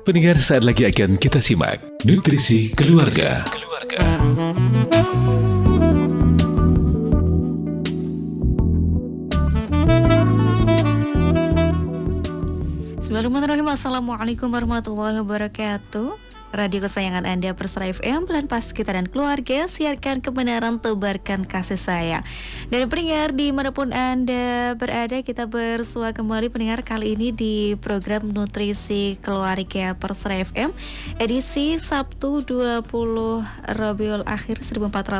Pendengar, saat lagi akan kita simak Nutrisi Keluarga. Bismillahirrahmanirrahim. Assalamualaikum warahmatullahi wabarakatuh. Radio kesayangan Anda Persera FM, pelan pas kita dan keluarga, siarkan kebenaran, tebarkan kasih sayang. Dan pendengar dimanapun Anda berada, kita bersua kembali pendengar kali ini di program Nutrisi Keluarga Persera FM, edisi Sabtu 20 Rabiul Akhir 1445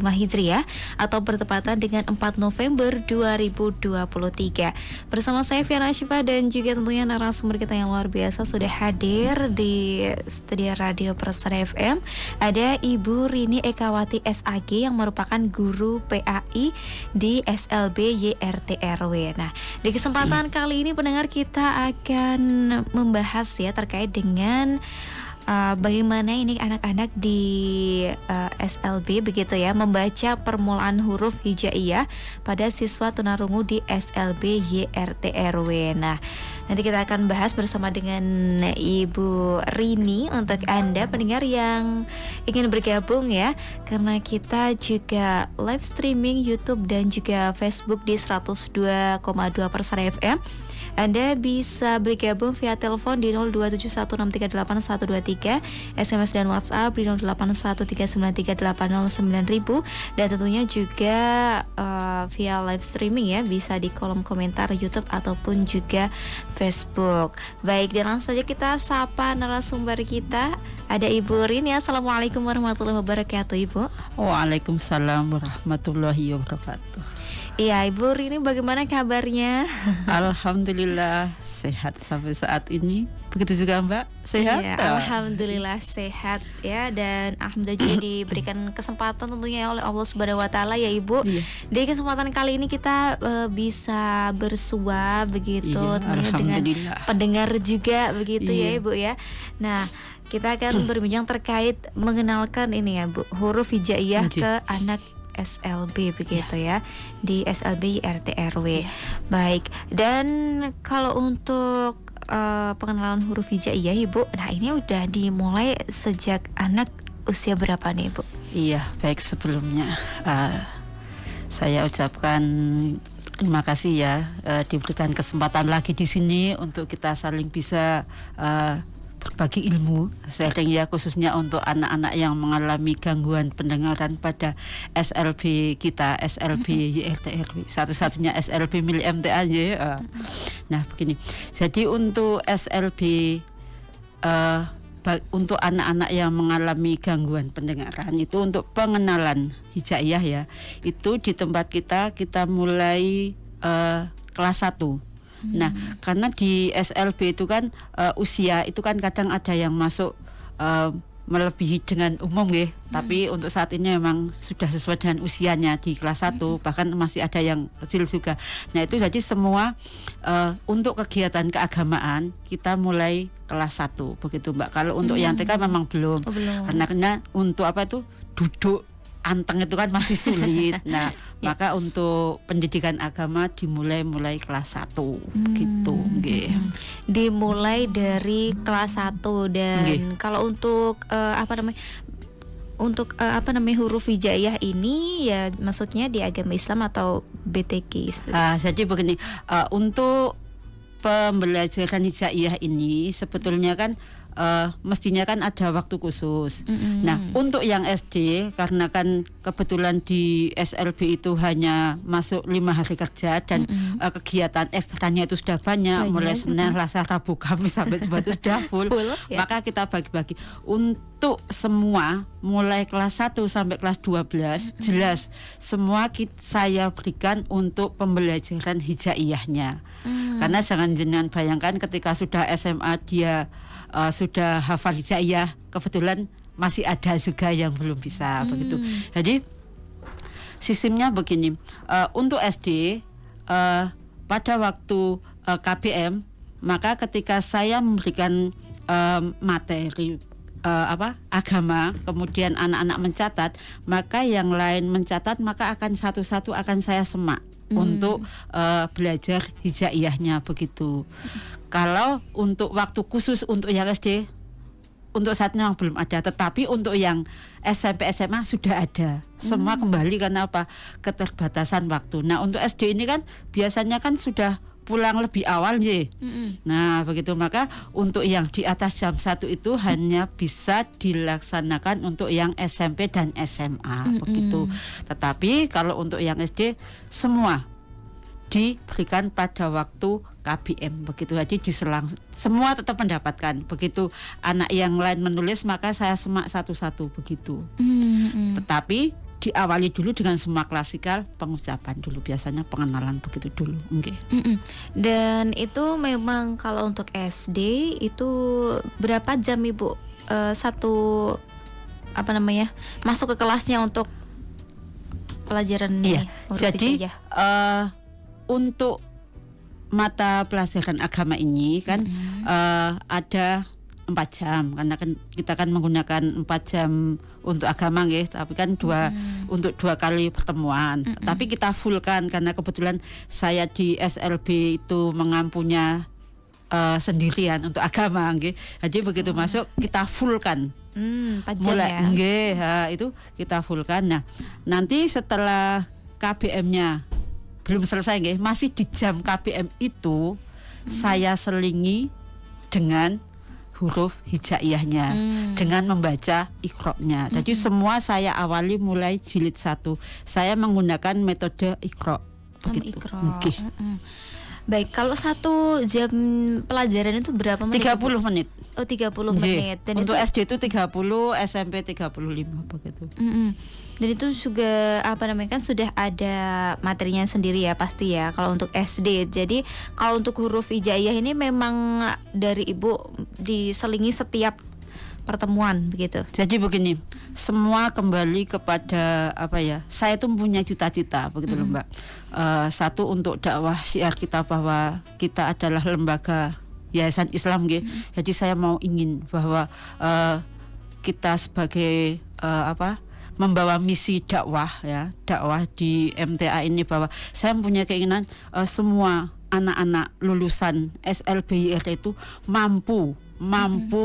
Hijriah atau bertepatan dengan 4 November 2023. Bersama saya Fiana Syifa dan juga tentunya narasumber kita yang luar biasa sudah hadir di studio Radio Persera FM. Ada Ibu Rini Ekawati SAG yang merupakan guru PAI di SLB YRTRW. Nah, di kesempatan kali ini pendengar kita akan membahas ya terkait dengan bagaimana ini anak-anak di SLB begitu ya membaca permulaan huruf hijaiyah pada siswa tunarungu di SLB YRTRW. Nah, nanti kita akan bahas bersama dengan Ibu Rini untuk Anda pendengar yang ingin bergabung ya, karena kita juga live streaming YouTube dan juga Facebook di 102,2 Persera FM. Anda bisa bergabung via telepon di 0271638123, SMS dan WhatsApp di 081393809000, dan tentunya juga via live streaming ya, bisa di kolom komentar YouTube ataupun juga Facebook. Baik, dan langsung saja kita sapa narasumber kita. Ada Ibu Rini. Assalamualaikum warahmatullahi wabarakatuh, Ibu. Waalaikumsalam warahmatullahi wabarakatuh. Iya, Ibu Rini, bagaimana kabarnya? Alhamdulillah sehat sampai saat ini. Begitu juga Mbak, sehat? Iya, alhamdulillah sehat ya, dan alhamdulillah juga diberikan kesempatan tentunya oleh Allah Subhanahu wa taala ya, Ibu. Iya. Di kesempatan kali ini kita bisa bersua begitu, iya, tentunya dengan pendengar juga begitu ya, Ibu ya. Nah, kita akan berbincang terkait mengenalkan ini ya, Bu, huruf hijaiyah ke anak SLB begitu ya, di SLB RTRW. Baik, dan kalau untuk pengenalan huruf hijaiyah, Ibu, nah ini udah dimulai sejak anak usia berapa nih, Bu? Iya, baik, sebelumnya saya ucapkan terima kasih ya, diberikan kesempatan lagi di sini untuk kita saling bisa berbagi ilmu sharing ya, khususnya untuk anak-anak yang mengalami gangguan pendengaran pada SLB kita, SLB YRTRW, satu-satunya SLB milik MTAJ. Nah begini, jadi untuk SLB untuk anak-anak yang mengalami gangguan pendengaran itu, untuk pengenalan hijaiyah ya, itu di tempat kita mulai kelas 1. Nah, karena di SLB itu kan usia itu kan kadang ada yang masuk melebihi dengan umum ya. Tapi untuk saat ini memang sudah sesuai dengan usianya di kelas 1, bahkan masih ada yang kecil juga. Nah, itu jadi semua untuk kegiatan keagamaan kita mulai kelas 1 begitu, Mbak. Kalau untuk yang TK memang belum. Karena untuk apa itu duduk anteng itu kan masih sulit. Nah, maka untuk pendidikan agama dimulai kelas 1 gitu nggih. Dimulai dari kelas 1 dan kalau untuk huruf hijaiyah ini ya maksudnya di agama Islam atau BTQ? Jadi begini, untuk pembelajaran hijaiyah ini sebetulnya kan mestinya kan ada waktu khusus. Nah, untuk yang SD, karena kan kebetulan di SLB itu hanya masuk 5 hari kerja dan kegiatan ekstranya itu sudah banyak. Mulai Senin, Selasa, Rabu, Kamis sampai Jumat itu sudah full ya. Maka kita bagi-bagi untuk semua mulai kelas 1 sampai kelas 12. Jelas semua saya berikan untuk pembelajaran hijaiyahnya. Karena jangan bayangkan ketika sudah SMA dia sudah hafal hijaiyah, kebetulan masih ada juga yang belum bisa begitu. Jadi sistemnya begini, untuk SD pada waktu KBM, maka ketika saya memberikan materi agama, kemudian anak-anak mencatat, maka yang lain mencatat, maka akan satu-satu akan saya semak. untuk belajar hijaiyahnya begitu. Kalau untuk waktu khusus untuk yang SD, untuk saat ini belum ada, tetapi untuk yang SMP SMA sudah ada. Semua kembali karena apa? Keterbatasan waktu. Nah, untuk SD ini kan biasanya kan sudah pulang lebih awal ya. Nah, begitu, maka untuk yang di atas jam 1 itu hanya bisa dilaksanakan untuk yang SMP dan SMA begitu. Tetapi kalau untuk yang SD semua diberikan pada waktu KBM begitu, jadi diselang semua tetap mendapatkan begitu. Anak yang lain menulis maka saya semak satu-satu begitu. Tetapi diawali dulu dengan semak klasikal, pengucapan dulu, biasanya pengenalan begitu dulu. Dan itu memang kalau untuk SD itu berapa jam Ibu satu masuk ke kelasnya untuk pelajaran Iya, huruf jadi hijaiyah? Untuk mata pelajaran agama ini kan ada 4 jam, karena kan kita kan menggunakan 4 jam untuk agama ya, tapi kan untuk 2 kali pertemuan. Tapi kita fullkan karena kebetulan saya di SLB itu mengampunya sendirian untuk agama nggih. Jadi begitu masuk kita fullkan. 4 jam Mulai ya. nggih, itu kita fullkan. Nah, nanti setelah KBM-nya belum selesai nggih, masih di jam KBM itu saya selingi dengan huruf hijaiyahnya, dengan membaca Iqra-nya. Jadi semua saya awali mulai jilid 1. Saya menggunakan metode Iqra begitu. Iqra. Nggih. Baik, kalau 1 jam pelajaran itu berapa menit? 30 menit. Oh, 30 Nggih. menit. Dan Untuk itu, SD itu 30, SMP 35 begitu. dan itu juga kan sudah ada materinya sendiri ya pasti ya kalau untuk SD. Jadi kalau untuk huruf hijaiyah ini memang dari Ibu diselingi setiap pertemuan begitu. Jadi begini, semua kembali kepada saya itu mempunyai cita-cita begitu loh Mbak. Satu, untuk dakwah syiar kita bahwa kita adalah lembaga Yayasan Islam gitu. Jadi saya ingin bahwa kita sebagai membawa misi dakwah ya, dakwah di MTA ini, bahwa saya mempunyai keinginan semua anak-anak lulusan SLBIR itu mampu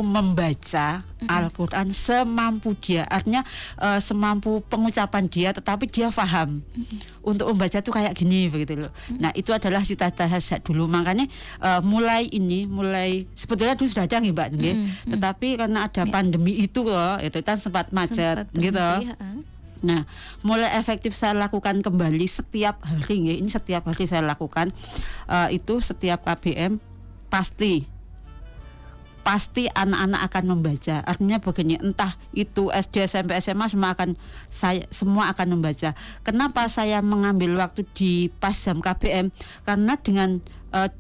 membaca Al-Quran semampu dia, artinya semampu pengucapan dia, tetapi dia paham untuk membaca itu kayak gini begitu loh. Nah, itu adalah cita-cita saya dulu, makanya mulai sebetulnya dulu sudah ada nih Mbak, tetapi karena ada pandemi itu loh, itu kan sempat macet gitu. Nah, mulai efektif saya lakukan kembali setiap hari, ini setiap hari saya lakukan, itu setiap KBM pasti anak-anak akan membaca. Artinya begini, entah itu SD, SMP, SMA semua akan membaca. Kenapa saya mengambil waktu di pas jam KBM? Karena dengan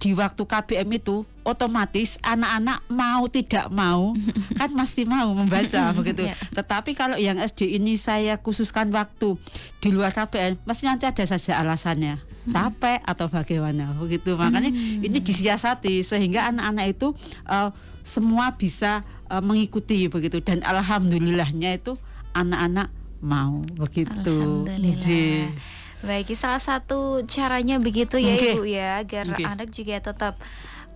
di waktu KBM itu otomatis anak-anak mau tidak mau kan pasti mau membaca begitu. Tetapi kalau yang SD ini saya khususkan waktu di luar KBM, pasti nanti ada saja alasannya, capek atau bagaimana begitu. Makanya ini disiasati sehingga anak-anak itu semua bisa mengikuti begitu, dan alhamdulillahnya itu anak-anak mau begitu. Alhamdulillah. Baik, salah satu caranya begitu ya Okay. Ibu ya, agar anak juga tetap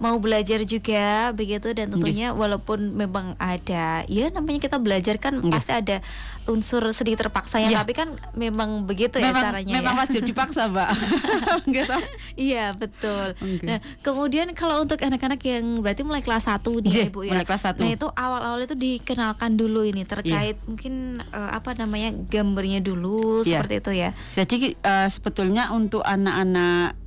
mau belajar juga begitu, dan tentunya walaupun memang ada namanya kita belajar kan pasti ada unsur sedikit terpaksa ya, tapi kan memang begitu caranya memang ya. wajib dipaksa Mbak. Gitu. Iya betul. Nah, kemudian kalau untuk anak-anak yang berarti mulai kelas 1 nih Ibu ya. Mulai kelas 1. Nah, itu awal-awal itu dikenalkan dulu ini terkait mungkin gambarnya dulu seperti itu ya. Jadi sebetulnya untuk anak-anak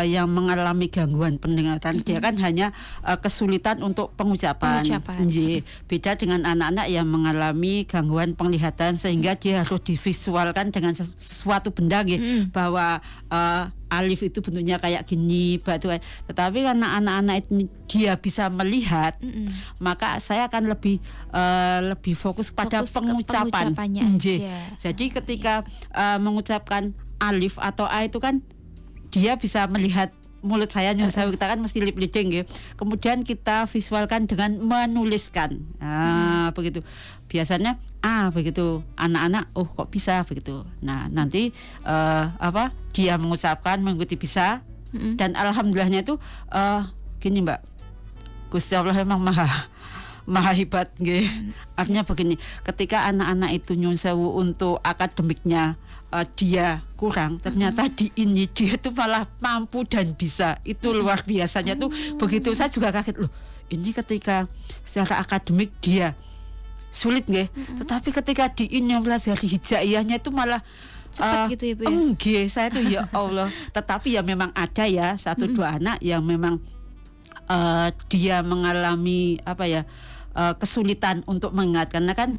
yang mengalami gangguan pendengaran, dia kan hanya kesulitan untuk pengucapan. Beda dengan anak-anak yang mengalami gangguan penglihatan, sehingga dia harus divisualkan dengan sesuatu benda bahwa alif itu bentuknya kayak gini, batu. Tetapi karena anak-anak itu dia bisa melihat, maka saya akan lebih fokus pada pengucapannya. Jadi ketika mengucapkan alif atau a itu kan dia bisa melihat mulut saya nyun sewu kita kan mesti lip reading ya. Kemudian kita visualkan dengan menuliskan. Begitu. Biasanya begitu anak-anak kok bisa begitu. Nah, nanti dia mengucapkan mengikuti bisa dan alhamdulillahnya itu gini Mbak. Gusti Allah memang maha hebat nggih. Artinya begini, ketika anak-anak itu nyun sewu untuk akademiknya dia kurang, ternyata di ini dia tuh malah mampu dan bisa. Itu luar biasanya tuh begitu. Saya juga kaget loh. Ini ketika secara akademik dia sulit nggih, tetapi ketika di ini pelajari hijaiyahnya itu malah cepat gitu ya Bu ya. Saya tuh ya Allah. Tetapi ya memang ada ya 1-2 anak yang memang dia mengalami kesulitan untuk mengingat karena kan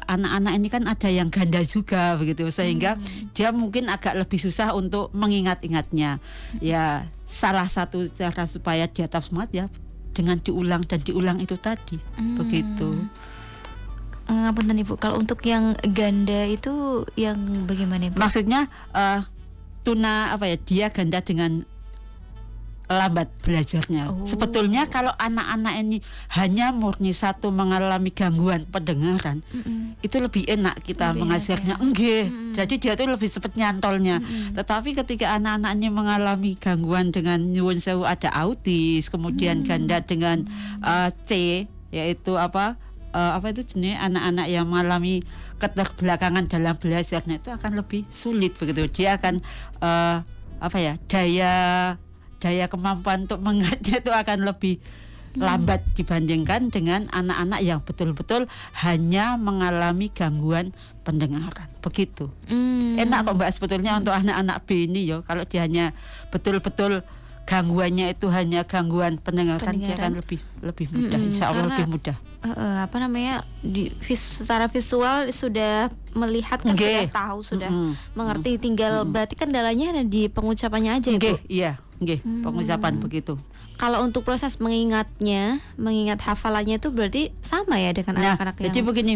anak-anak ini kan ada yang ganda juga begitu sehingga dia mungkin agak lebih susah untuk mengingat-ingatnya. Ya salah satu cara supaya dia tetap semangat ya dengan diulang dan diulang itu tadi begitu. Ngapunten Ibu, kalau untuk yang ganda itu yang bagaimana Ibu? Maksudnya dia ganda dengan lambat belajarnya. Sebetulnya kalau anak-anak ini hanya murni satu mengalami gangguan pendengaran, itu lebih enak kita mengajarnya. Jadi dia tuh lebih cepat nyantolnya. Tetapi ketika anak-anaknya mengalami gangguan dengan nyuwun sewu ada autis, kemudian ganda dengan C, yaitu itu jenis anak-anak yang mengalami keterbelakangan dalam belajarnya itu akan lebih sulit begitu. Dia akan daya kemampuan untuk mengingatnya itu akan lebih lambat dibandingkan dengan anak-anak yang betul-betul hanya mengalami gangguan pendengaran begitu. Enak kok Mbak sebetulnya untuk anak-anak B ini yo, kalau dia hanya betul-betul gangguannya itu hanya gangguan pendengaran. Dia akan lebih mudah, insya Allah lebih mudah. Secara visual sudah melihat kan, sudah tahu, sudah mengerti, tinggal berarti kendalanya ada di pengucapannya aja Bu. Iya, pengucapan begitu. Kalau untuk proses mengingat hafalannya itu berarti sama ya dengan anak-anak yang. Jadi begini,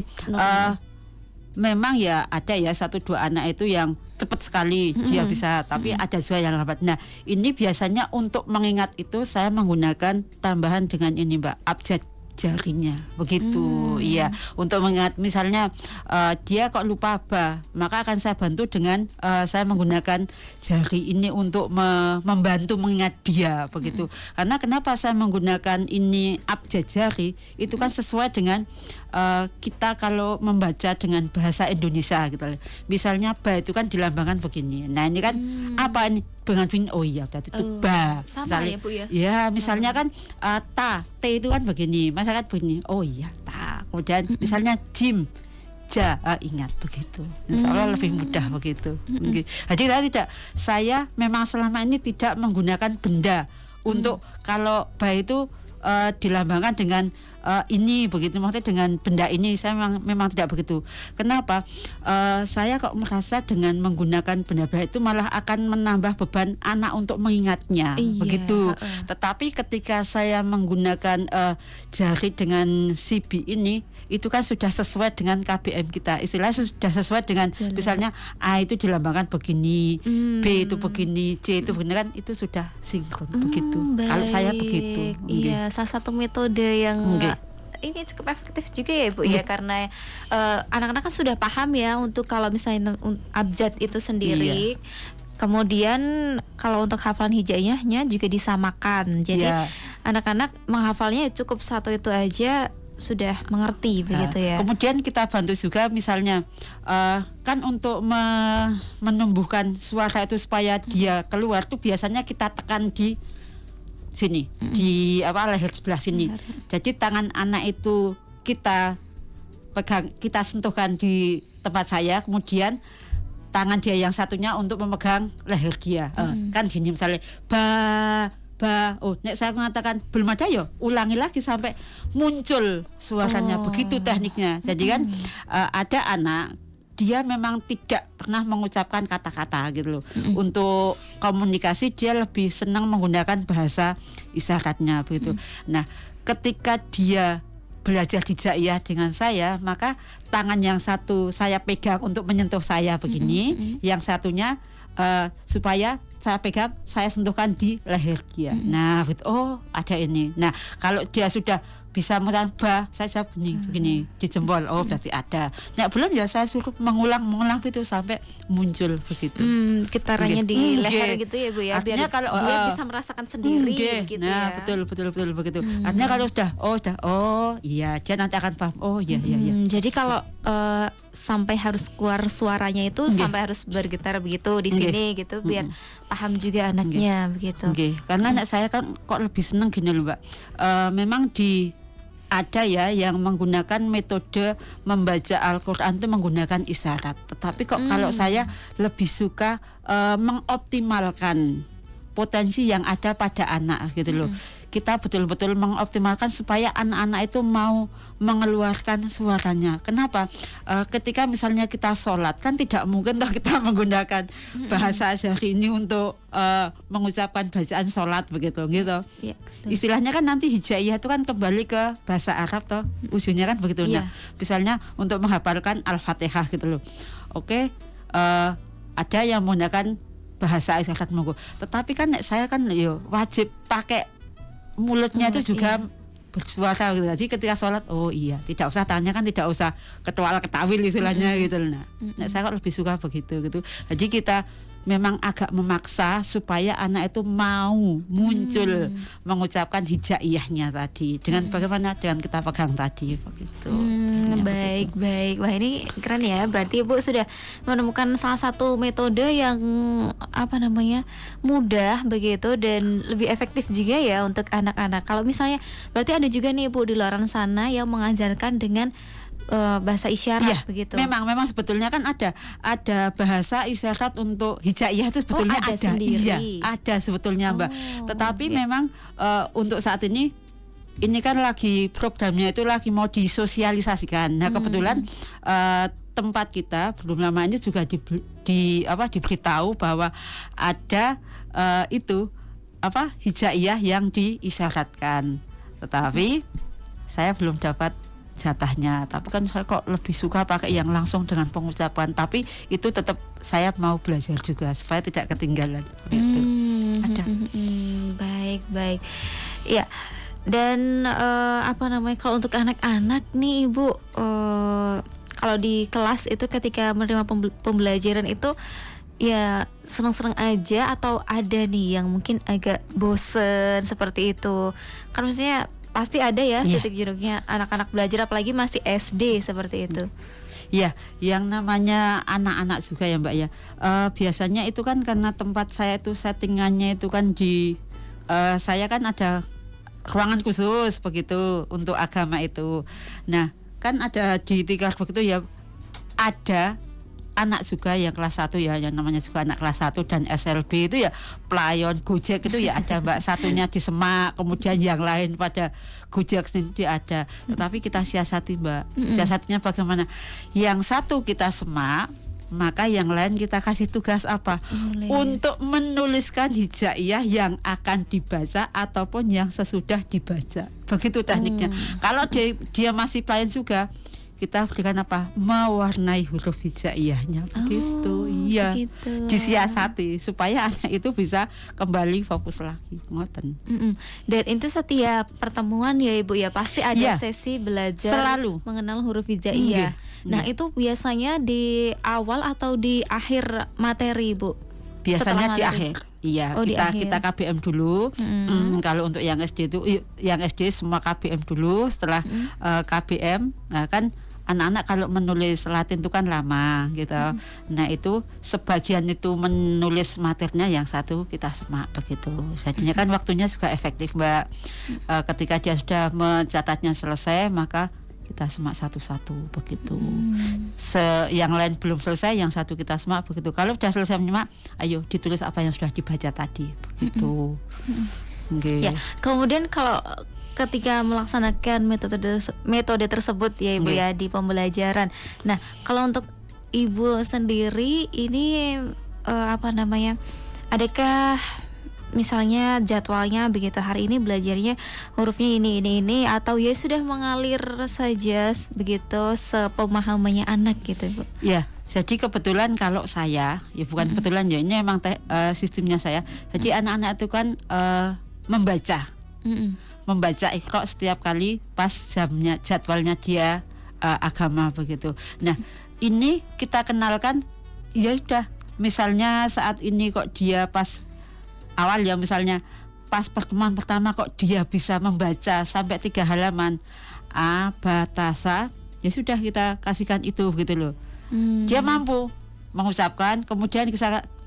memang ya ada ya 1-2 anak itu yang cepat sekali dia bisa, tapi ada juga yang lambat. Nah, ini biasanya untuk mengingat itu saya menggunakan tambahan dengan ini Mbak, abjad jarinya begitu. Iya, untuk mengingat misalnya dia kok lupa ba, maka akan saya bantu dengan saya menggunakan jari ini untuk membantu mengingat dia begitu. Karena kenapa saya menggunakan ini abjad jari, itu kan sesuai dengan kita kalau membaca dengan bahasa Indonesia gitu. Misalnya ba itu kan dilambangkan begini. Nah, ini kan apa ini? Dengan bunyi berarti itu ba. Sama misalnya, ya Bu ya. Ya, misalnya kan T itu kan begini. Masa kan begini. Ta. Kemudian misalnya jim, ja, ingat begitu. Insya Allah lebih mudah begitu. Jadi saya memang selama ini tidak menggunakan benda untuk kalau ba itu dilambangkan dengan ini begitu, maksudnya dengan benda ini saya memang tidak begitu. Kenapa? Saya kok merasa dengan menggunakan benda itu malah akan menambah beban anak untuk mengingatnya begitu. Tetapi ketika saya menggunakan jari dengan CB ini, itu kan sudah sesuai dengan KBM kita. Istilahnya sudah sesuai dengan misalnya A itu dilambangkan begini, B itu begini, C itu begini, kan itu sudah sinkron begitu. Kalau saya begitu. Iya, salah satu metode yang ini cukup efektif juga ya Bu ya, karena anak-anak kan sudah paham ya untuk kalau misalnya abjad itu sendiri. Kemudian kalau untuk hafalan hijaiyahnya juga disamakan. Jadi anak-anak menghafalnya cukup satu itu aja sudah mengerti begitu ya. Kemudian kita bantu juga misalnya kan untuk menumbuhkan suara itu supaya dia keluar tuh biasanya kita tekan di sini, di leher sebelah sini. Jadi tangan anak itu kita pegang, kita sentuhkan di tempat saya, kemudian tangan dia yang satunya untuk memegang leher dia. Kan gini misalnya nek saya mengatakan belum ada yo, ulangi lagi sampai muncul suaranya. Begitu tekniknya. Jadi kan ada anak dia memang tidak pernah mengucapkan kata-kata gitu loh. Untuk komunikasi dia lebih senang menggunakan bahasa isyaratnya begitu. Nah, ketika dia belajar hijaiyah dengan saya, maka tangan yang satu saya pegang untuk menyentuh saya begini, yang satunya supaya saya pegang, saya sentuhkan di leher dia. Nah, gitu. Oh, ada ini. Nah, kalau dia sudah bisa meraba, saya begini di jempol. Oh, berarti ada. Nah, belum ya saya suruh mengulang itu sampai muncul begitu. Getarannya di leher gitu ya Bu ya, Artinya biar kalau dia bisa merasakan sendiri begitu nah, ya. betul begitu. Artinya kalau oh iya, dia nanti akan paham. Oh iya. Jadi kalau sampai harus keluar suaranya itu sampai harus bergetar begitu di sini gitu biar paham juga anaknya begitu. Karena anak saya kan kok lebih senang gini loh Mbak. Memang ada ya yang menggunakan metode membaca Al-Quran itu menggunakan isyarat. Tetapi kok kalau saya lebih suka mengoptimalkan potensi yang ada pada anak gitu loh. Kita betul-betul mengoptimalkan supaya anak-anak itu mau mengeluarkan suaranya. Kenapa? Ketika misalnya kita sholat kan tidak mungkin toh kita menggunakan bahasa asyari ini untuk mengucapkan bacaan sholat begitu gitu. Ya, istilahnya kan nanti hijaiyah itu kan kembali ke bahasa Arab toh ujungnya kan begitu. Nah, misalnya untuk menghafalkan Al-Fatihah gitu loh. Oke, ada yang menggunakan bahasa isyarat monggo. Tetapi kan saya kan wajib pakai mulutnya itu juga bersuara gitu. Jadi ketika sholat, oh iya, tidak usah tanya kan, tidak usah ketawil istilahnya gitu. Nah, saya kok lebih suka begitu gitu. Jadi kita memang agak memaksa supaya anak itu mau muncul mengucapkan hijaiyahnya tadi dengan bagaimana dengan kita pegang tadi begitu. Baik. Wah, ini keren ya. Berarti Ibu sudah menemukan salah satu metode yang mudah begitu dan lebih efektif juga ya untuk anak-anak. Kalau misalnya berarti ada juga nih Ibu di luar sana yang mengajarkan dengan bahasa isyarat begitu. Memang sebetulnya kan ada bahasa isyarat untuk hijaiyah itu sebetulnya ada sendiri. Iya, ada sebetulnya Mbak. Tetapi memang untuk saat ini kan lagi programnya itu lagi mau disosialisasikan. Nah, kebetulan tempat kita belum lama ini juga diberitahu bahwa ada hijaiyah yang diisyaratkan. Tetapi saya belum dapat jatahnya, tapi kan saya kok lebih suka pakai yang langsung dengan pengucapan. Tapi itu tetap saya mau belajar juga supaya tidak ketinggalan. Gitu. Ada. Baik. Ya. Dan kalau untuk anak-anak nih Ibu, kalau di kelas itu ketika menerima pembelajaran itu ya senang-senang aja atau ada nih yang mungkin agak bosen seperti itu? Kan maksudnya pasti ada ya titik jenuhnya anak-anak belajar, apalagi masih SD seperti itu. Ya, yang namanya anak-anak juga ya Mbak ya. Biasanya itu kan karena tempat saya itu settingannya itu kan saya kan ada ruangan khusus begitu untuk agama itu. Nah, kan ada di tikar begitu ya, ada anak juga yang kelas 1 ya, yang namanya juga anak kelas 1 dan SLB itu ya pelayon Gojek itu ya ada Mbak, satunya di Semak, kemudian yang lain pada Gojek sendiri ada. Tetapi kita siasati Mbak, siasatnya bagaimana? Yang satu kita Semak, maka yang lain kita kasih tugas apa? Untuk menuliskan hijaiyah yang akan dibaca ataupun yang sesudah dibaca. Begitu tekniknya. Kalau dia masih pelayan juga, kita berikan apa? Mewarnai huruf hijaiyahnya begitu. Iya. Begitu. Disiasati supaya anak itu bisa kembali fokus lagi. Ngoten. Dan itu setiap pertemuan ya Ibu ya, pasti ada sesi belajar selalu mengenal huruf hijaiyah. Nah, itu biasanya di awal atau di akhir materi Ibu? Biasanya di akhir. Iya, kita KBM dulu. Kalau untuk yang SD itu, yang SD semua KBM dulu. Setelah KBM, nah kan anak-anak kalau menulis Latin itu kan lama gitu. Nah, itu sebagian itu menulis materinya, yang satu kita semak begitu. Jadinya kan waktunya juga efektif Mbak. Ketika dia sudah mencatatnya selesai, maka kita semak satu-satu begitu. Yang lain belum selesai, yang satu kita semak begitu. Kalau sudah selesai menyemak, ayo ditulis apa yang sudah dibaca tadi begitu. Ya, kemudian kalau ketika melaksanakan metode tersebut ya Ibu ya di pembelajaran. Nah, kalau untuk Ibu sendiri ini adakah misalnya jadwalnya begitu, hari ini belajarnya hurufnya ini atau ya sudah mengalir saja begitu sepemahamannya anak gitu Bu? Ya, jadi kebetulan kalau saya, ya bukan kebetulan ya, ini memang sistemnya saya. Jadi anak-anak itu kan membaca. Membaca Iqra setiap kali pas jadwalnya dia agama begitu. Nah, ini kita kenalkan, ya sudah. Misalnya saat ini kok dia pas awal ya, misalnya pas pertemuan pertama kok dia bisa membaca sampai 3 halaman batasa, ya sudah kita kasihkan itu begitu loh. Dia mampu mengucapkan, kemudian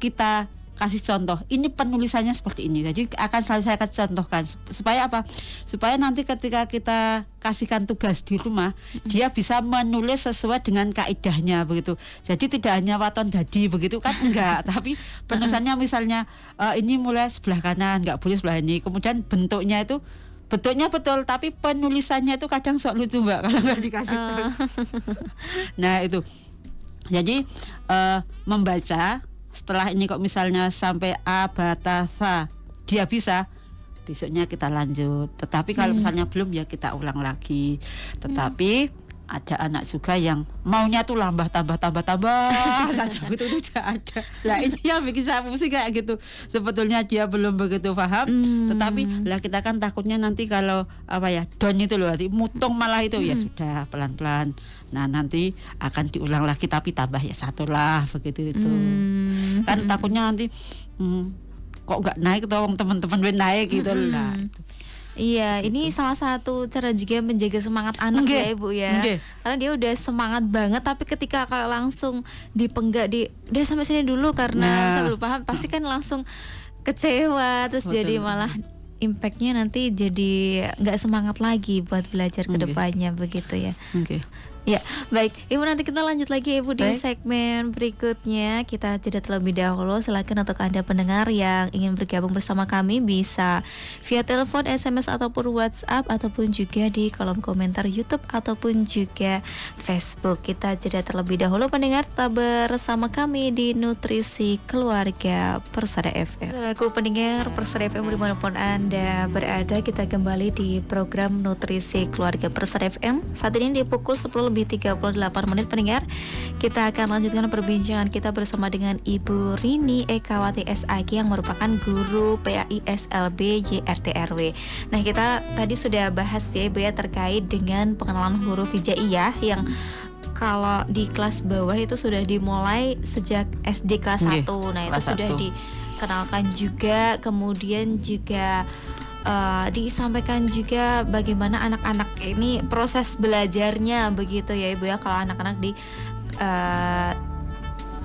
kita kasih contoh, ini penulisannya seperti ini. Jadi selalu saya akan contohkan supaya apa? Supaya nanti ketika kita kasihkan tugas di rumah, dia bisa menulis sesuai dengan kaidahnya begitu. Jadi tidak hanya waton dadi begitu kan, enggak, tapi penulisannya misalnya ini mulai sebelah kanan, enggak boleh sebelah ini. Kemudian bentuknya betul, tapi penulisannya itu kadang sok lucu Mbak kalau nggak dikasih tahu. Nah itu, jadi membaca. Setelah ini kok misalnya sampai batasa dia bisa, besoknya kita lanjut. Tetapi kalau misalnya belum, ya kita ulang lagi. Tetapi ada anak juga yang maunya tuh tambah saja gitu, itu juga ada. Lah ini yang bikin saya pusing kayak gitu. Sebetulnya dia belum begitu paham, tetapi lah kita kan takutnya nanti kalau down itu loh, mutung malah itu. Ya sudah, pelan-pelan. Nah nanti akan diulang lagi tapi tambah ya 1 lah begitu itu. Kan takutnya nanti kok nggak naik tuh teman-teman naik gitu lah. Itu. Iya, ini salah satu cara juga menjaga semangat anak ya Ibu ya. Karena dia udah semangat banget, tapi ketika kayak langsung dipenggak udah sampai sini dulu karena saya belum paham, pasti kan langsung kecewa, terus jadi malah impactnya nanti jadi nggak semangat lagi buat belajar ke depannya begitu ya. Ya, baik. Ibu, nanti kita lanjut lagi Ibu di segmen berikutnya. Kita jeda terlebih dahulu. Silakan untuk Anda pendengar yang ingin bergabung bersama kami bisa via telepon, SMS ataupun WhatsApp, ataupun juga di kolom komentar YouTube ataupun juga Facebook. Kita jeda terlebih dahulu pendengar, tetap bersama kami di Nutrisi Keluarga Persada FM. Saudaraku pendengar Persada FM dimanapun Anda berada, kita kembali di program Nutrisi Keluarga Persada FM. Saat ini di pukul 10:38 pendengar, kita akan lanjutkan perbincangan kita bersama dengan Ibu Rini Ekawati SAG yang merupakan guru PAI SLB YRTRW. Nah, kita tadi sudah bahas ya Ibu ya terkait dengan pengenalan huruf hijaiyah yang kalau di kelas bawah itu sudah dimulai sejak SD kelas 1. Nah, itu sudah dikenalkan juga, kemudian juga disampaikan juga bagaimana anak-anak ini proses belajarnya begitu ya Ibu ya, kalau anak-anak di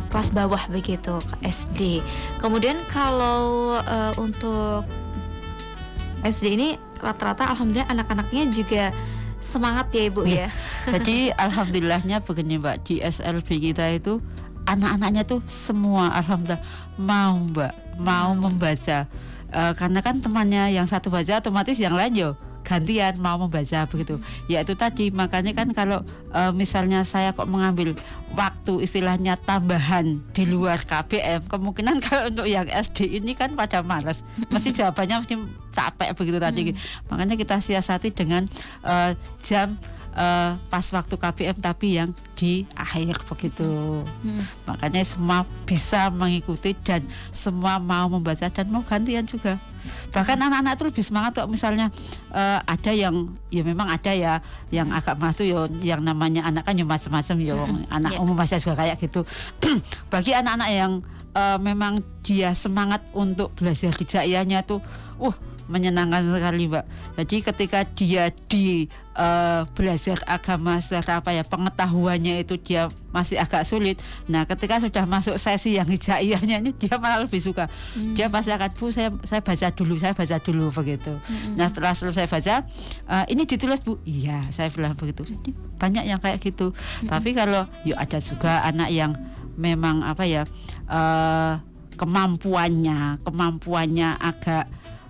kelas bawah begitu SD. Kemudian kalau untuk SD ini rata-rata alhamdulillah anak-anaknya juga semangat ya Ibu ya. Jadi alhamdulillahnya begini Mbak, di SLB kita itu anak-anaknya tuh semua alhamdulillah mau membaca. Karena kan temannya yang satu baca, otomatis yang lain yo gantian mau membaca begitu. Ya itu tadi, makanya kan kalau misalnya saya kok mengambil waktu istilahnya tambahan di luar KBM, kemungkinan kalau untuk yang SD ini kan pada malas, mesti jawabannya mesti capek begitu tadi. Makanya kita siasati dengan jam pas waktu KBM tapi yang di akhir begitu. Makanya semua bisa mengikuti dan semua mau membaca dan mau gantian juga. Bahkan anak-anak itu lebih semangat kok, misalnya ada yang ya memang ada ya yang agak malas tuh yang namanya anak kan ya macam-macam ya, anak umum masih juga kayak gitu. Bagi anak-anak yang memang dia semangat untuk belajar hijaiyahnya tuh menyenangkan sekali Mbak. Jadi ketika dia di belajar agama secara pengetahuannya itu dia masih agak sulit. Nah ketika sudah masuk sesi yang hijaiyahnya ini dia malah lebih suka. Dia pasti akan Bu saya baca dulu begitu. Nah setelah selesai baca ini ditulis Bu, iya saya bilang begitu. Jadi banyak yang kayak gitu. Tapi kalau ada juga anak yang memang kemampuannya agak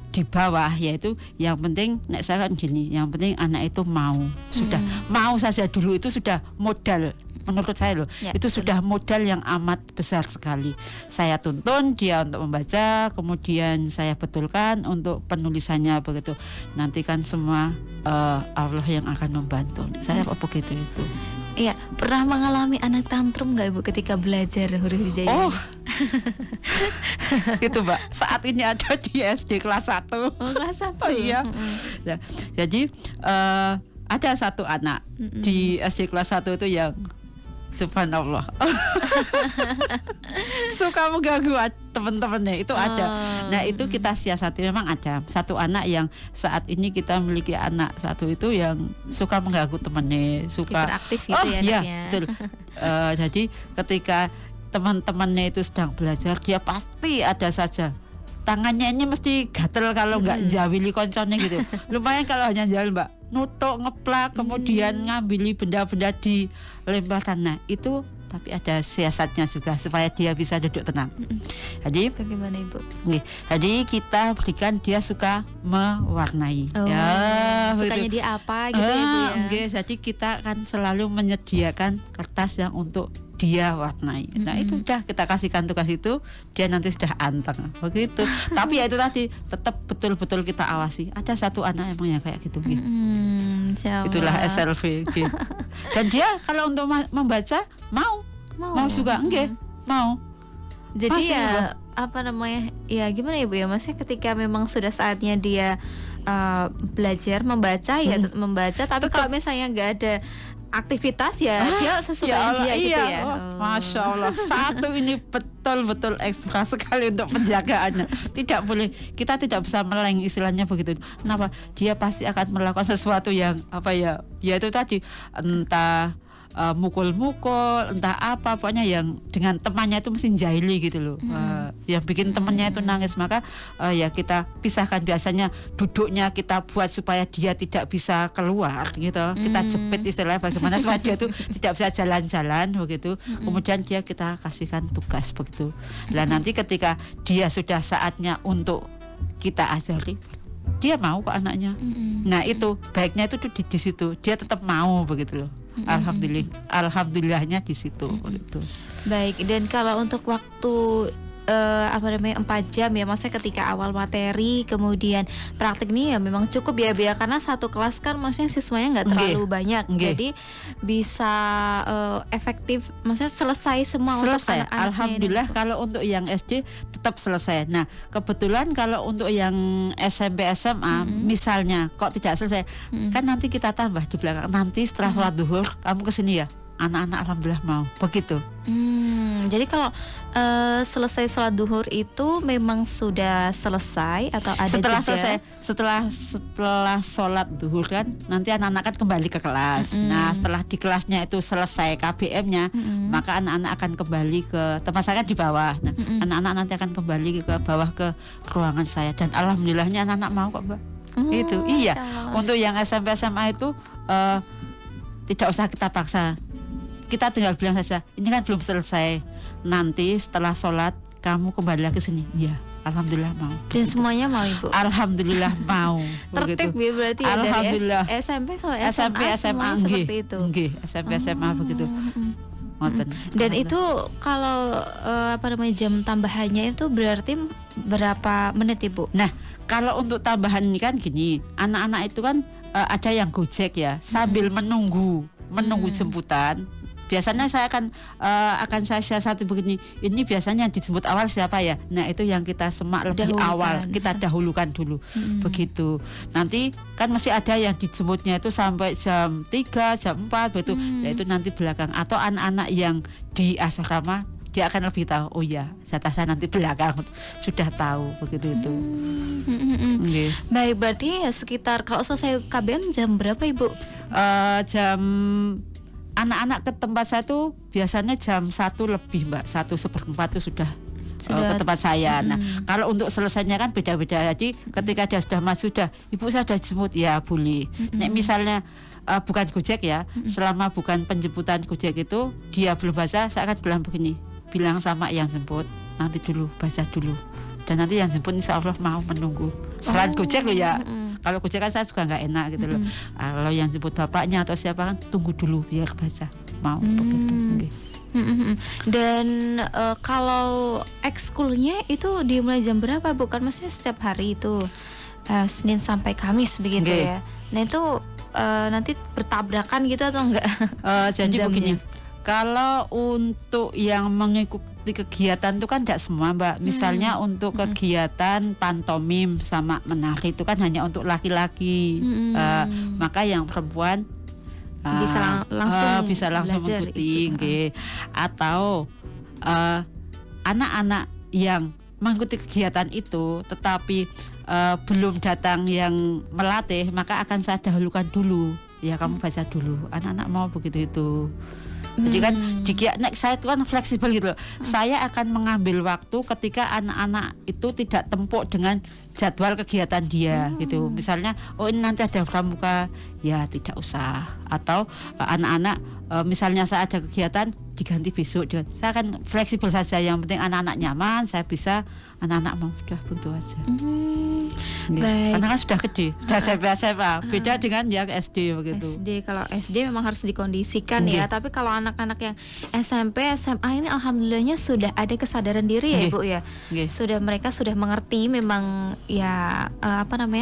di bawah, yaitu yang penting nek saya kan gini, yang penting anak itu mau, sudah mau saja dulu itu sudah modal menurut saya loh, Ya, itu betul. sudah modal yang amat besar sekali. Saya tuntun dia untuk membaca, kemudian saya betulkan untuk penulisannya begitu. Nanti kan semua Allah yang akan membantu. Saya kok begitu itu. Iya, pernah mengalami anak tantrum nggak Ibu ketika belajar huruf hijaya? Oh, itu Mbak. Saat ini ada di SD kelas 1. Oh, kelas 1. Oh iya. Nah, jadi ada satu anak di SD kelas 1 itu yang subhanallah suka mengganggu teman-temannya itu ada. Nah itu kita siasati, memang ada satu anak yang saat ini kita memiliki anak satu itu yang suka mengganggu temannya, suka Hiperaktif gitu ya iya, anaknya. betul. Jadi ketika teman-temannya itu sedang belajar, dia pasti ada saja tangannya ini mesti gatel kalau nggak jawili konconnya gitu. Lumayan kalau hanya jawil Mbak, nutuk, ngeplak, kemudian ngambil benda-benda di lempar tanah itu, tapi ada siasatnya juga supaya dia bisa duduk tenang. Jadi Bagaimana Ibu? nih, jadi kita berikan dia suka mewarnai. Oh, Ya, sukanya begitu. dia apa gitu ya Bu ya? Oke, jadi kita akan selalu menyediakan kertas yang untuk dia warnai. Nah itu udah kita kasihkan tugas itu, dia nanti sudah anteng begitu. Tapi ya itu tadi tetap betul-betul kita awasi. Ada satu anak emang yang kayak gitu. Gitu. Insya Allah. Itulah SLV. Gitu. Dan dia kalau untuk membaca mau juga enggak mau. Jadi Masih, ya apa namanya? Ya gimana ya Bu ya? Maksudnya ketika memang sudah saatnya dia belajar membaca ya tetap membaca. Tapi kalau misalnya nggak ada aktivitas ya dia sesukanya dia gitu ya. Masya Allah, satu ini betul-betul ekstra sekali untuk penjagaannya. Tidak boleh, kita tidak bisa meleng istilahnya begitu. Kenapa? Dia pasti akan melakukan sesuatu yang apa ya? Ya itu tadi, entah mukul-mukul, entah apa, pokoknya yang dengan temannya itu mesti jahili gitu loh. Yang bikin temannya itu nangis, maka ya kita pisahkan. Biasanya duduknya kita buat supaya dia tidak bisa keluar gitu. Kita jepit istilahnya bagaimana supaya dia itu tidak bisa jalan-jalan begitu. Kemudian kita kasihkan tugas begitu. Nah nanti ketika dia sudah saatnya untuk kita ajari, dia mau kok anaknya. Nah itu baiknya itu di situ, dia tetap mau begitu loh. Alhamdulillahnya di situ begitu. Baik, dan kalau untuk waktu 4 jam ya, maksudnya ketika awal materi kemudian praktik ini ya memang cukup ya Bia, karena satu kelas kan maksudnya siswanya nggak terlalu banyak, jadi bisa efektif, maksudnya selesai semua untuk Selesai. anak-anaknya. Alhamdulillah kalau untuk yang SD tetap selesai. Nah kebetulan kalau untuk yang SMP SMA misalnya kok tidak selesai, kan nanti kita tambah di belakang. Nanti setelah sholat duhur kamu kesini ya, anak-anak alhamdulillah mau begitu. Jadi kalau selesai sholat duhur itu memang sudah selesai atau ada Setelah jeda? selesai, setelah sholat duhur kan nanti anak-anak kan kembali ke kelas. Nah setelah di kelasnya itu selesai KBM-nya, maka anak-anak akan kembali ke tempat saya kan di bawah. Nah anak-anak nanti akan kembali ke bawah ke ruangan saya, dan alhamdulillahnya anak-anak mau kok Mbak. Itu iya. Untuk yang SMP SMA itu tidak usah kita paksa. Kita tinggal bilang saja, ini kan belum selesai. Nanti setelah sholat kamu kembali lagi sini. Iya, alhamdulillah mau. Dan semuanya mau Ibu? Alhamdulillah mau. Tertib ya berarti ya, Alhamdulillah. dari SMP sampai SMP SMA, SMA semuanya seperti itu. Nggih, SMP SMA begitu. Ngoten. Dan itu kalau jam tambahannya itu berarti berapa menit Ibu? Nah, kalau untuk tambahan ini kan gini, anak-anak itu kan ada yang gojek ya, sambil menunggu jemputan. Biasanya saya akan saya siasati begini. Ini biasanya dijemput awal siapa ya? Nah itu yang kita semak lebih awal, kita dahulukan dulu. Begitu. Nanti kan masih ada yang dijemputnya itu sampai jam 3, jam 4 begitu. Nah itu nanti belakang. Atau anak-anak yang di asrama, dia akan lebih tahu. Oh ya, saya nanti belakang sudah tahu begitu itu. Okay. Baik, berarti ya sekitar kalau selesai KBM jam berapa Ibu? Jam anak-anak ke tempat saya tuh biasanya jam 1 lebih Mbak, 1/4 itu sudah ke tempat saya. Nah kalau untuk selesainya kan beda-beda. Jadi ketika dia sudah masuk, sudah ibu saya sudah jemput ya boleh. Nek misalnya bukan gojek ya, selama bukan penjemputan gojek itu dia belum baca, saya akan bilang begini, bilang sama yang jemput nanti dulu baca dulu, dan nanti yang jemput insya Allah mau menunggu. Selain gojek loh ya. Kalau gojek kan saya juga nggak enak gitu loh. Kalau yang jemput bapaknya atau siapa kan tunggu dulu biar baca. mau begitu. Nggih. Dan kalau ekskulnya itu dimulai jam berapa, bukan maksudnya setiap hari itu Senin sampai Kamis begitu Nggih. ya. Nah itu nanti bertabrakan gitu atau enggak? Jadi Jamnya. begini, kalau untuk yang mengikuti kegiatan itu kan tidak semua Mbak. Misalnya untuk kegiatan pantomim sama menari itu kan hanya untuk laki-laki. Maka yang perempuan Bisa langsung belajar mengikuti, gitu. nggih. Atau anak-anak yang mengikuti kegiatan itu tetapi belum datang yang melatih, maka akan saya dahulukan dulu. Ya kamu baca dulu, anak-anak mau begitu itu. Jadi kan jika saya itu kan fleksibel gitu loh. Saya akan mengambil waktu ketika anak-anak itu tidak tempuk dengan jadwal kegiatan dia gitu. Misalnya ini nanti ada pramuka, ya tidak usah. Atau anak-anak misalnya saya ada kegiatan diganti besok. Saya akan fleksibel saja, yang penting anak-anak nyaman, saya bisa, anak-anak mau, udah begitu aja. Baik. Karena kan sudah gede, sudah SMA, beda dengan yang SD begitu. SD, kalau SD memang harus dikondisikan Nggih. ya. Tapi kalau anak-anak yang SMP, SMA ini alhamdulillahnya sudah ada kesadaran diri ya Nggih. Ibu ya. Nggih. Mereka sudah mengerti memang ya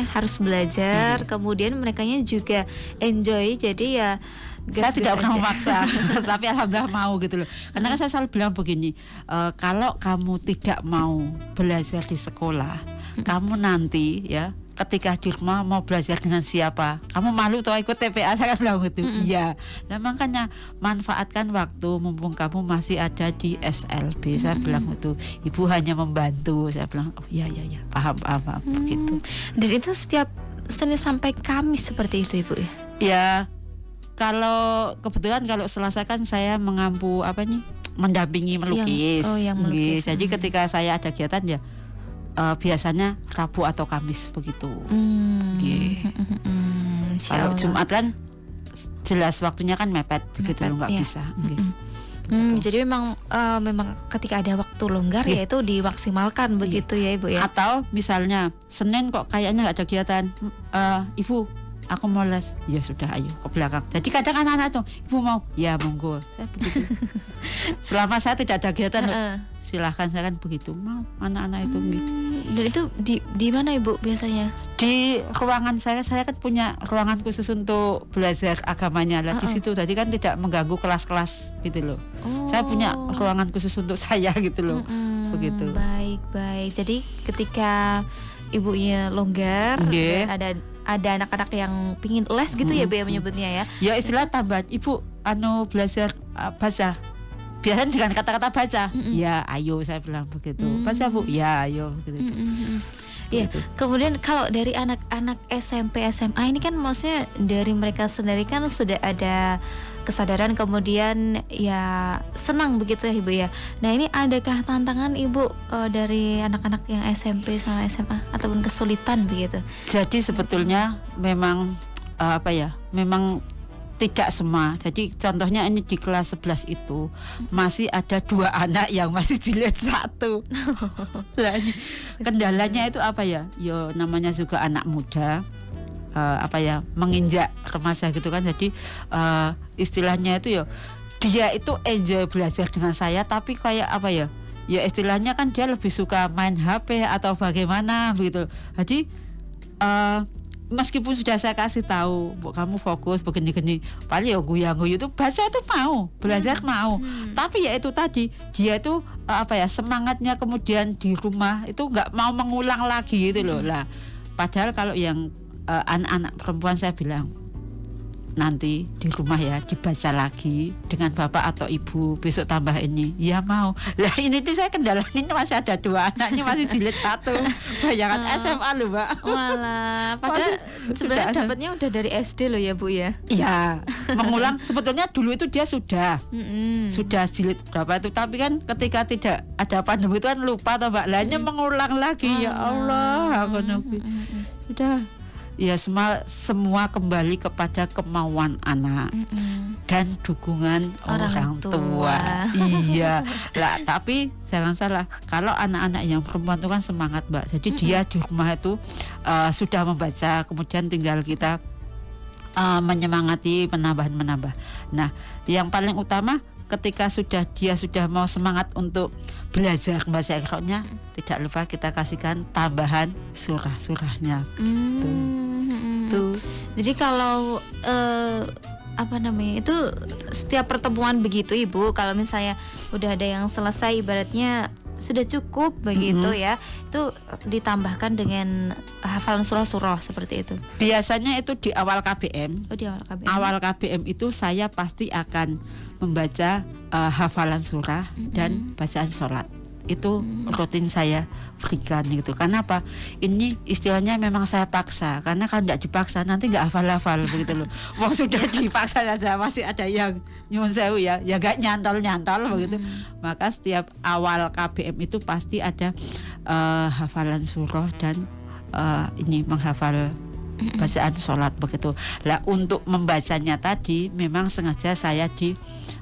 harus belajar. Kemudian merekanya juga enjoy. Jadi ya Saya gas-gas tidak pernah aja. memaksa, tapi alhamdulillah mau gitu loh. Karena kan saya selalu bilang begini, kalau kamu tidak mau belajar di sekolah, kamu nanti ya ketika di rumah mau belajar dengan siapa? Kamu malu tuh ikut TPA, saya kan bilang gitu. Iya. Nah makanya manfaatkan waktu mumpung kamu masih ada di SLB. Saya bilang itu, ibu hanya membantu. Saya bilang, oh iya paham begitu. Dan itu setiap Senin sampai Kamis seperti itu Ibu ya. Ya, kalau kebetulan kalau Selasa kan saya mengampu mendampingi melukis. Yang melukis. Nggih. Jadi ketika saya ada kegiatan ya biasanya Rabu atau Kamis begitu. Nggih. Insya Kalau Allah. Jumat kan jelas waktunya kan mepet gitu Mepet, loh, nggak ya. bisa. Nggih. Jadi memang ketika ada waktu longgar ya itu dimaksimalkan begitu ya Ibu ya. Atau misalnya Senin kok kayaknya nggak ada kegiatan, Ibu aku mau les, ya sudah ayo ke belakang. Jadi kadang anak-anak tuh, ibu mau, ya monggo. Saya begitu. Selama saya tidak ada kegiatan, silahkan, saya kan begitu. Mau anak-anak itu gitu. Dan itu di mana Ibu biasanya? Di ruangan saya kan punya ruangan khusus untuk belajar agamanya lah di situ. Tadi kan tidak mengganggu kelas-kelas gitu loh. Saya punya ruangan khusus untuk saya gitu loh. Begitu. Baik. Jadi ketika ibunya longgar Nggih. dan ada anak-anak yang pingin les gitu ya Bu ya menyebutnya ya. Ya istilah tambahan, ibu belajar bahasa. Biasanya dengan kata-kata baca, ya ayo saya bilang begitu. Baca Bu, ya ayo begitu. Iya. Kemudian kalau dari anak-anak SMP SMA ini kan maksudnya dari mereka sendiri kan sudah ada kesadaran, kemudian ya senang begitu ya Ibu ya. Nah ini adakah tantangan Ibu dari anak-anak yang SMP sama SMA ataupun kesulitan begitu? Jadi sebetulnya memang memang tidak semua. Jadi contohnya ini di kelas 11 itu masih ada 2 anak yang masih jilid 1. Lah ini kendalanya itu apa ya? Yo namanya juga anak muda. Menginjak remaja gitu kan. Jadi istilahnya itu dia itu enjoy belajar dengan saya, tapi kayak ya istilahnya kan dia lebih suka main HP atau bagaimana begitu. Jadi meskipun sudah saya kasih tahu, Bu, kamu fokus begini-gini, paling ya guyu-guyu itu baca itu mau, belajar mau. Tapi ya itu tadi, dia itu semangatnya kemudian di rumah itu nggak mau mengulang lagi gitu loh. Lah, padahal kalau yang anak-anak perempuan saya bilang nanti di rumah ya dibaca lagi dengan bapak atau ibu, besok tambah ini, ya mau. Lah ini tuh saya kendalanya masih ada 2 anaknya masih jilid 1. Bayangan SMA loh Mbak. Walah, padahal sebenarnya dapatnya udah dari SD loh ya Bu ya. Iya, mengulang. Sebetulnya dulu itu dia sudah jilid berapa itu, tapi kan ketika tidak ada pandemi itu kan lupa toh Mbak. Lahnya mengulang lagi. Ya Allah, aku sudah. Ya semua kembali kepada kemauan anak dan dukungan orang tua. Iya lah, tapi jangan salah, kalau anak-anak yang perempuan itu kan semangat Mbak. Jadi dia di rumah itu sudah membaca, kemudian tinggal kita menyemangati menambah. Nah, yang paling utama ketika dia sudah mau semangat untuk belajar bahasa Iqra-nya, tidak lupa kita kasihkan tambahan surah-surahnya. Tuh. Jadi kalau itu setiap pertemuan begitu Ibu, kalau misalnya udah ada yang selesai ibaratnya sudah cukup begitu ya, itu ditambahkan dengan hafalan surah-surah seperti itu. Biasanya itu di awal KBM. Oh, di awal KBM. Awal KBM itu saya pasti akan membaca hafalan surah dan bacaan sholat. Itu rutin saya berikan gitu. Karena apa? Ini istilahnya memang saya paksa. Karena kalau tidak dipaksa nanti nggak hafal-hafal begitu loh. Wong sudah dipaksa saja masih ada yang nyuwun sewu ya gak nyantol begitu. Maka setiap awal KBM itu pasti ada hafalan surah dan ini menghafal bacaan sholat begitu. Lah untuk membacanya tadi memang sengaja saya di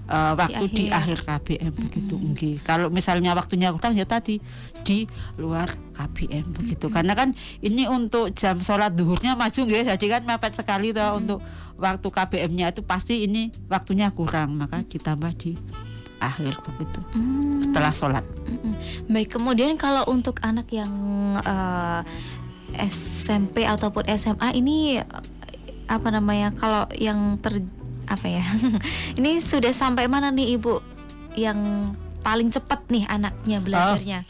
waktu di akhir KBM begitu. Kalau misalnya waktunya kurang ya tadi di luar KBM begitu. Karena kan ini untuk jam sholat duhurnya maju nggih, jadi kan mepet sekali toh untuk waktu KBM-nya itu pasti ini waktunya kurang, maka ditambah di akhir begitu setelah sholat. Baik, kemudian kalau untuk anak yang SMP ataupun SMA ini kalau yang ini sudah sampai mana nih Ibu yang paling cepat nih anaknya belajarnya?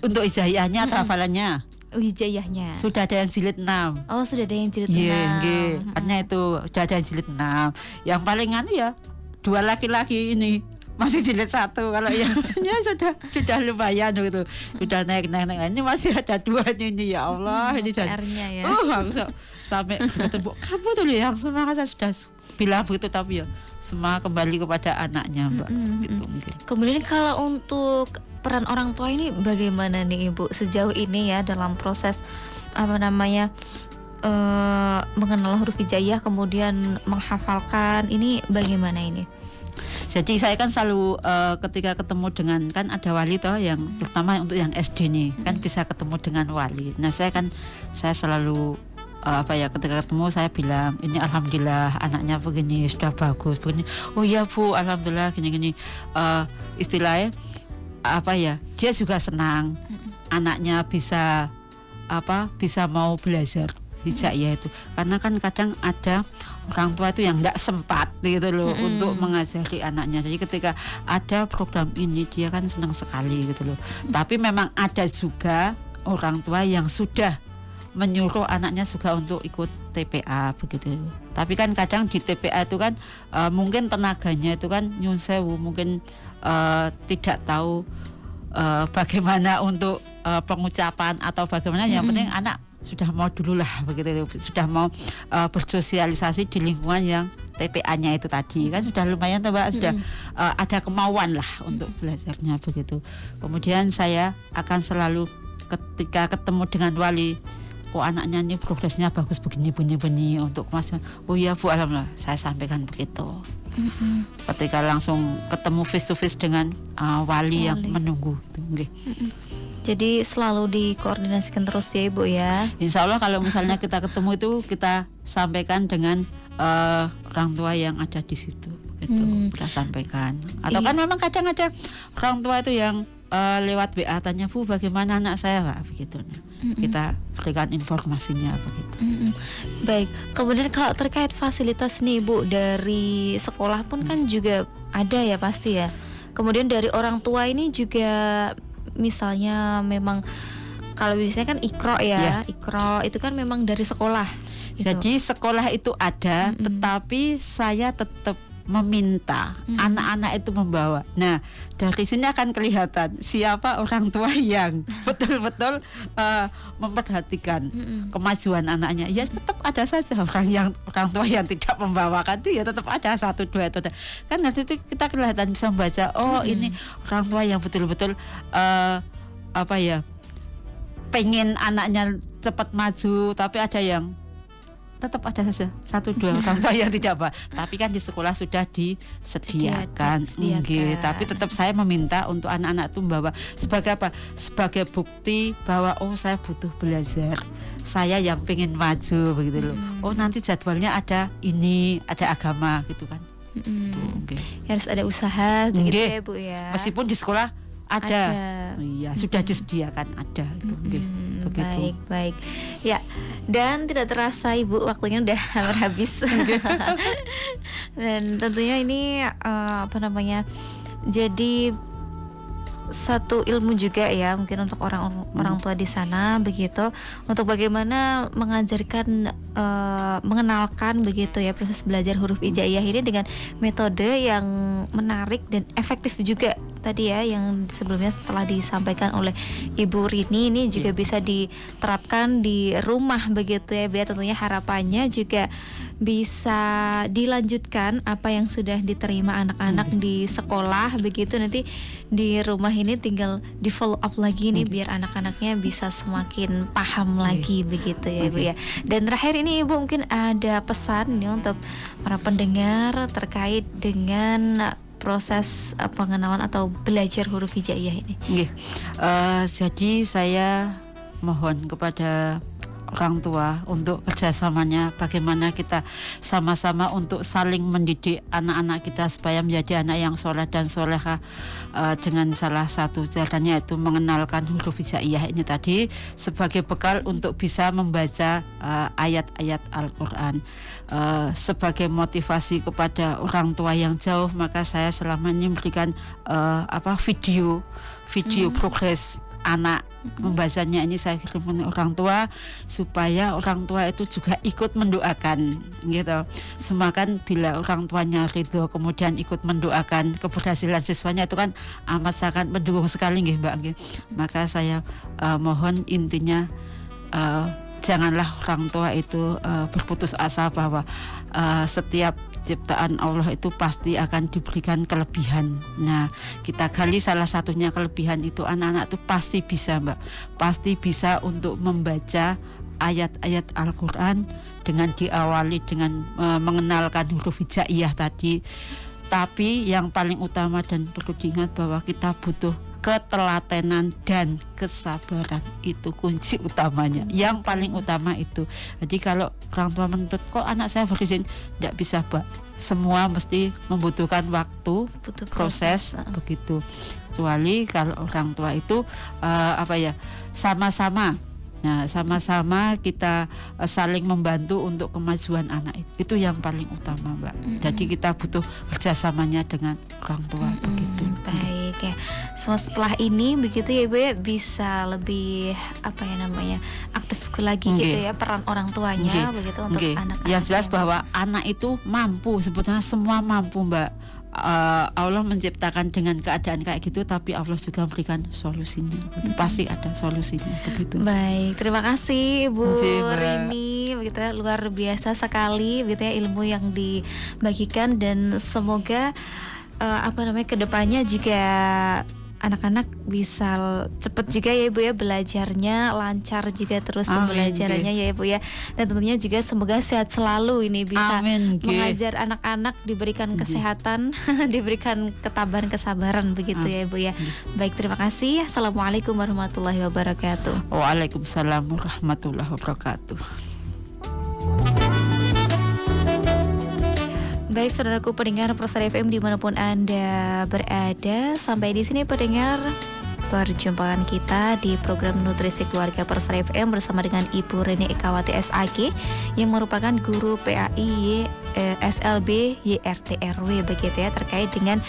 Untuk hijaiyahnya atau hafalannya? Hijaiyahnya. Sudah ada yang jilid 6. Oh, sudah ada yang jilid 6. Iya, artinya itu sudah ada yang jilid 6. Yang paling ya 2 laki-laki ini masih jilid 1. Kalau yang sudah lumayan gitu. Sudah naik. Ini masih ada 2 ini, ya Allah, ini jadi. Ya. Aku sampai ketemu kamu tuh yang semangat, saya sudah bilang begitu, tapi ya semangat kembali kepada anaknya, Mbak. Gitu. Kemudian kalau untuk peran orang tua ini bagaimana nih Ibu sejauh ini ya dalam proses mengenal huruf hijaiyah kemudian menghafalkan ini bagaimana ini? Jadi saya kan selalu ketika ketemu dengan, kan ada wali toh yang terutama untuk yang SD nih kan bisa ketemu dengan wali. Nah saya selalu ketika ketemu saya bilang ini alhamdulillah anaknya begini sudah bagus begini. Oh iya Bu, alhamdulillah gini istilahnya dia juga senang anaknya bisa mau belajar hijaiyah itu, karena kan kadang ada orang tua itu yang tidak sempat gitu loh untuk mengajari anaknya. Jadi ketika ada program ini dia kan senang sekali gitu loh. Tapi memang ada juga orang tua yang sudah menyuruh anaknya juga untuk ikut TPA begitu. Tapi kan kadang di TPA itu kan mungkin tenaganya itu kan nyun sewu, mungkin tidak tahu bagaimana untuk pengucapan atau bagaimana. Yang penting anak sudah mau dulu lah begitu, sudah mau bersosialisasi di lingkungan yang TPA-nya itu tadi kan sudah lumayan Mbak, sudah ada kemauan lah untuk belajarnya begitu. Kemudian saya akan selalu ketika ketemu dengan wali, anaknya ini progresnya bagus begini untuk Mas. Oh iya Bu, alhamdulillah, saya sampaikan begitu. Ketika langsung ketemu face to face dengan wali yang menunggu gitu. Jadi selalu dikoordinasikan terus ya Ibu ya. Insya Allah kalau misalnya kita ketemu itu kita sampaikan dengan orang tua yang ada di situ begitu. Kita sampaikan. Atau kan memang kadang ada orang tua itu yang lewat WA tanya, Bu bagaimana anak saya Pak begitu. Kita berikan informasinya begitu. Baik, kemudian kalau terkait fasilitas nih Bu, dari sekolah pun kan juga ada ya pasti ya. Kemudian dari orang tua ini juga misalnya memang kalau biasanya kan Iqra ya. Iqra itu kan memang dari sekolah. Jadi sekolah itu ada, tetapi saya tetap meminta anak-anak itu membawa. Nah, dari sini akan kelihatan siapa orang tua yang betul-betul memperhatikan kemajuan anaknya. Ya tetap ada saja orang tua yang tidak membawakan itu, ya tetap ada 1, 2 itu. Kan dari itu kita kelihatan bisa membaca, ini orang tua yang betul-betul pengen anaknya cepat maju, tapi ada yang tetap ada saja 1-2 orang tua yang tidak Mbak. Tapi kan di sekolah sudah disediakan. Nggih, tapi tetap saya meminta untuk anak-anak itu bahwa sebagai apa? Sebagai bukti bahwa oh saya butuh belajar. Saya yang pengen maju begitu loh. Oh nanti jadwalnya ada ini, ada agama gitu kan. Tuh, harus ada usaha begitu ya Bu ya. Meskipun di sekolah ada. Iya, sudah disediakan ada itu. Begitu. Baik. Ya, dan tidak terasa Ibu waktunya udah hampir habis. Dan tentunya ini jadi satu ilmu juga ya mungkin untuk orang tua di sana begitu, untuk bagaimana mengajarkan mengenalkan begitu ya proses belajar huruf hijaiyah ini dengan metode yang menarik dan efektif juga tadi ya, yang sebelumnya setelah disampaikan oleh Ibu Rini ini juga bisa diterapkan di rumah begitu ya biar tentunya harapannya juga bisa dilanjutkan apa yang sudah diterima anak-anak di sekolah begitu, nanti di rumah ini tinggal di follow up lagi nih biar anak-anaknya bisa semakin paham lagi begitu ya Ibu ya. Dan terakhir ini Ibu mungkin ada pesan nih untuk para pendengar terkait dengan proses pengenalan atau belajar huruf hijaiyah ini. Jadi saya mohon kepada orang tua untuk kerjasamanya, bagaimana kita sama-sama untuk saling mendidik anak-anak kita supaya menjadi anak yang soleh dan soleha, dengan salah satu caranya yaitu mengenalkan huruf hijaiyah ini tadi sebagai bekal untuk bisa membaca ayat-ayat Al-Quran. Sebagai motivasi kepada orang tua yang jauh, maka saya selama ini memberikan video progres anak membacanya ini saya kirimkan orang tua supaya orang tua itu juga ikut mendoakan gitu. Semakan bila orang tuanya ridho kemudian ikut mendoakan keberhasilan siswanya itu kan amat sangat mendukung sekali nggih Mbak nggih. Maka saya mohon intinya janganlah orang tua itu berputus asa bahwa setiap ciptaan Allah itu pasti akan diberikan kelebihan. Nah, kita gali salah satunya kelebihan itu anak-anak itu pasti bisa Mbak, pasti bisa untuk membaca ayat-ayat Al-Quran dengan diawali dengan mengenalkan huruf hijaiyah tadi. Tapi yang paling utama dan perlu diingat bahwa kita butuh ketelatenan dan kesabaran, itu kunci utamanya. Yang paling utama itu. Jadi kalau orang tua menuntut kok anak saya berizin, tidak bisa Pak. Semua mesti membutuhkan waktu, proses begitu. Kecuali kalau orang tua itu sama-sama. Nah, sama-sama kita saling membantu untuk kemajuan anak itu yang paling utama Mbak. Jadi kita butuh kerjasamanya dengan orang tua begitu. Baik ya. Setelah ini begitu ya Ibu ya bisa lebih aktif lagi gitu ya peran orang tuanya begitu untuk anak-anak. Yang jelas bahwa anak itu mampu, sebetulnya semua mampu Mbak. Allah menciptakan dengan keadaan kayak gitu, tapi Allah juga memberikan solusinya. Pasti ada solusinya begitu. Baik, terima kasih Ibu Rini, begitu ya, luar biasa sekali begitu ya ilmu yang dibagikan, dan semoga kedepannya juga anak-anak bisa cepat juga ya Ibu ya belajarnya, lancar juga terus pembelajarannya ya Ibu ya, dan tentunya juga semoga sehat selalu ini bisa mengajar anak-anak, diberikan kesehatan, diberikan ketabahan, kesabaran begitu ya Ibu ya. Baik, terima kasih. Assalamualaikum warahmatullahi wabarakatuh. Waalaikumsalam warahmatullahi wabarakatuh. Baik, saudaraku pendengar Persada FM dimanapun Anda berada, sampai di sini pendengar perjumpaan kita di program Nutrisi Keluarga Persada FM bersama dengan Ibu Reni Ekawati SAG yang merupakan guru PAI SLB YRTRW begitu ya, terkait dengan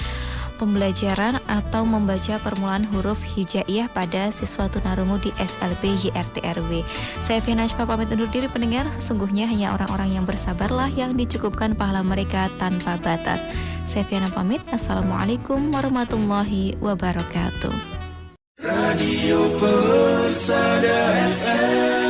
pembelajaran atau membaca permulaan huruf hijaiyah pada siswa tunarungu di SLB YRTRW. Saya Fiana Syfa pamit undur diri pendengar. Sesungguhnya hanya orang-orang yang bersabarlah yang dicukupkan pahala mereka tanpa batas. Saya Fiana pamit. Assalamualaikum warahmatullahi wabarakatuh. Radio Persada FM.